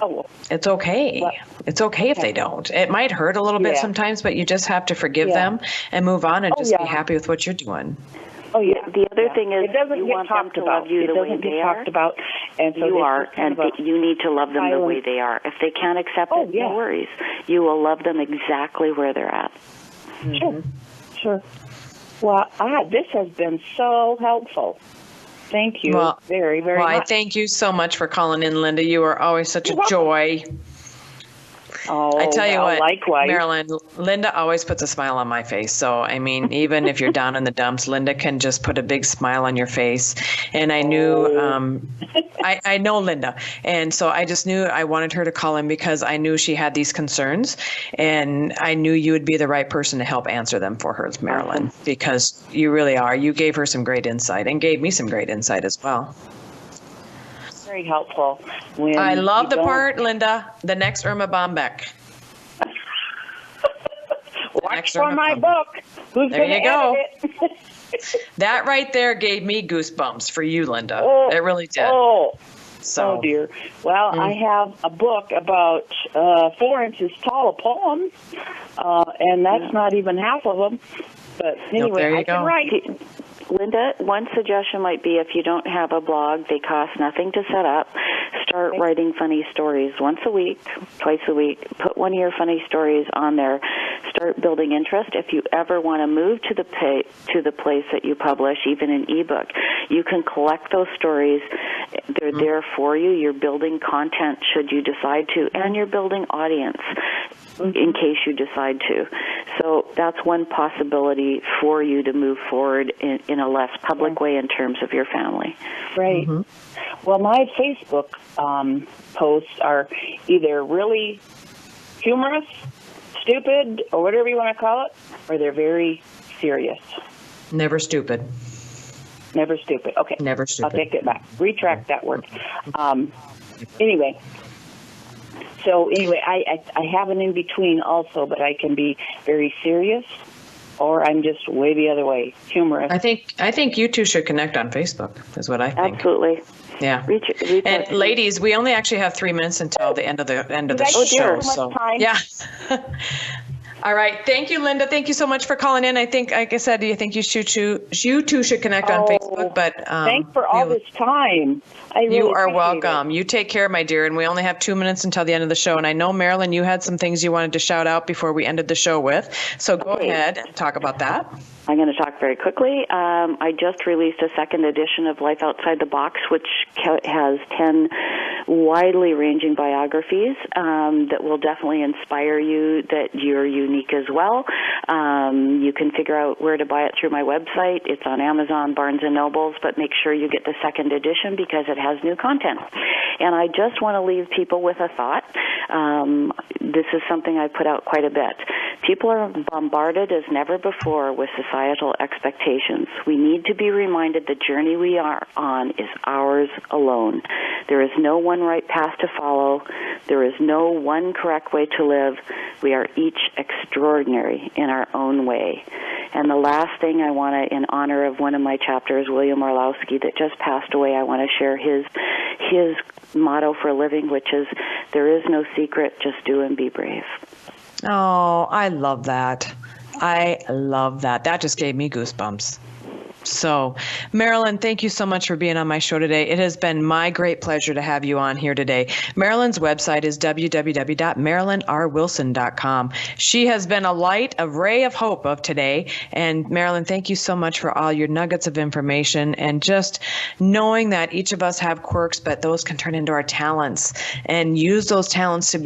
Speaker 3: it's okay. It's okay if they don't. It might hurt a little bit sometimes, but you just have to forgive them and move on and just be happy with what you're doing.
Speaker 9: Oh yeah.
Speaker 4: The other thing is you want them to love you the way they are.
Speaker 9: And so
Speaker 4: you are, and you need to love them the way they are. If they can't accept it, no worries. You will love them exactly where they're at.
Speaker 9: Sure. Well, this has been so helpful. Thank you very, very much.
Speaker 3: I thank you so much for calling in, Linda. You are always such a joy.
Speaker 9: Oh,
Speaker 3: I tell you what,
Speaker 9: likewise.
Speaker 3: Marilyn, Linda always puts a smile on my face. So, I mean, even if you're down in the dumps, Linda can just put a big smile on your face. And I knew, I know Linda. And so I just knew I wanted her to call in because I knew she had these concerns. And I knew you would be the right person to help answer them for her, Marilyn, because you really are. You gave her some great insight and gave me some great insight as well.
Speaker 9: Very helpful.
Speaker 3: I love the part, Linda, the next Irma Bombeck.
Speaker 9: Watch for my book. Who's
Speaker 3: there you go.
Speaker 9: It?
Speaker 3: That right there gave me goosebumps for you, Linda. It really did.
Speaker 9: Oh dear. Well, I have a book about 4 inches tall of poems, and that's not even half of them. But anyway, I can write.
Speaker 4: Linda, one suggestion might be if you don't have a blog, they cost nothing to set up. Start writing funny stories once a week, twice a week. Put one of your funny stories on there. Start building interest. If you ever want to move to the place that you publish, even an ebook, you can collect those stories. They're there for you. You're building content should you decide to, and you're building audience in case you decide to. So that's one possibility for you to move forward in a less public way in terms of your family.
Speaker 9: Right. Well, my Facebook posts are either really humorous, stupid, or whatever you want to call it, or they're very serious.
Speaker 3: Never stupid.
Speaker 9: Never stupid. Okay.
Speaker 3: Never stupid.
Speaker 9: I'll take it back. Retract that word. Anyway. So I have an in between also, but I can be very serious, or I'm just way the other way, humorous.
Speaker 3: I think you two should connect on Facebook. Is what I think.
Speaker 4: Absolutely.
Speaker 3: Yeah. And ladies, we only actually have 3 minutes until the end of the show.
Speaker 9: So
Speaker 3: yeah. All right. Thank you, Linda. Thank you so much for calling in. I think, like I said, I think you two should connect on Facebook. But
Speaker 9: thanks for all this time. I really
Speaker 3: you are
Speaker 9: appreciate
Speaker 3: welcome. You take care, my dear. And we only have 2 minutes until the end of the show. And I know, Marilyn, you had some things you wanted to shout out before we ended the show with. So go ahead and talk about that.
Speaker 4: I'm going to talk very quickly. I just released a second edition of Life Outside the Box, which has 10 widely ranging biographies that will definitely inspire you that you're unique as well. You can figure out where to buy it through my website. It's on Amazon, Barnes & Nobles, but make sure you get the second edition because it has new content. And I just want to leave people with a thought. This is something I put out quite a bit. People are bombarded as never before with societal expectations. We need to be reminded the journey we are on is ours alone. There is no one right path to follow. There is no one correct way to live. We are each extraordinary in our own way. And the last thing I want to, in honor of one of my chapters, William Orlowski, that just passed away, I want to share his motto for living, which is, there is no secret, just do and be brave.
Speaker 3: Oh, I love that. I love that. That just gave me goosebumps. So, Marilyn, thank you so much for being on my show today. It has been my great pleasure to have you on here today. Marilyn's website is www.marilynrwilson.com. She has been a light, a ray of hope of today. And Marilyn, thank you so much for all your nuggets of information and just knowing that each of us have quirks, but those can turn into our talents and use those talents to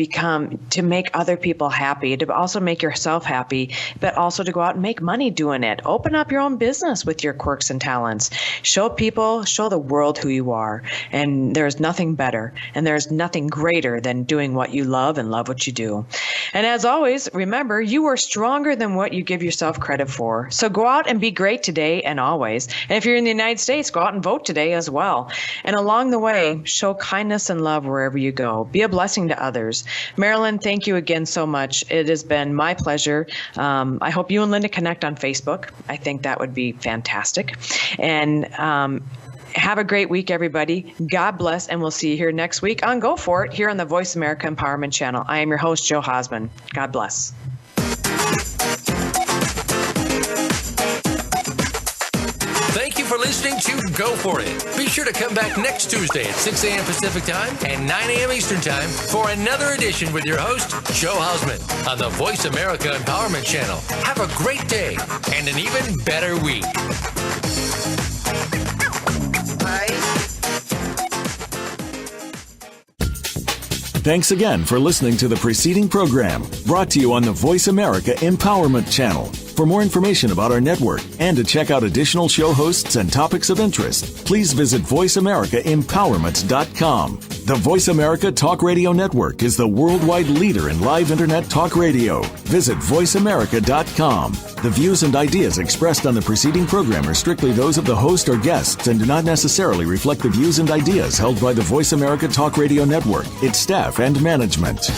Speaker 3: make other people happy, to also make yourself happy, but also to go out and make money doing it. Open up your own business with your quirks and talents. Show the world who you are. And there's nothing better and there's nothing greater than doing what you love and love what you do. And as always, remember, you are stronger than what you give yourself credit for. So go out and be great today and always. And if you're in the United States, go out and vote today as well. And along the way, show kindness and love wherever you go. Be a blessing to others. Marilyn, thank you again so much. It has been my pleasure. I hope you and Linda connect on Facebook. I think that would be fantastic. And have a great week, everybody. God bless, and we'll see you here next week on Go For It here on the Voice America Empowerment Channel. I am your host, Joe Hausman. God bless.
Speaker 2: Thank you for listening to Go For It. Be sure to come back next Tuesday at 6 a.m. Pacific Time and 9 a.m. Eastern Time for another edition with your host, Joe Hausman, on the Voice America Empowerment Channel. Have a great day and an even better week.
Speaker 1: Thanks again for listening to the preceding program brought to you on the Voice America Empowerment Channel. For more information about our network and to check out additional show hosts and topics of interest, please visit voiceamericaempowerment.com. The Voice America Talk Radio Network is the worldwide leader in live Internet talk radio. Visit voiceamerica.com. The views and ideas expressed on the preceding program are strictly those of the host or guests and do not necessarily reflect the views and ideas held by the Voice America Talk Radio Network, its staff, and management.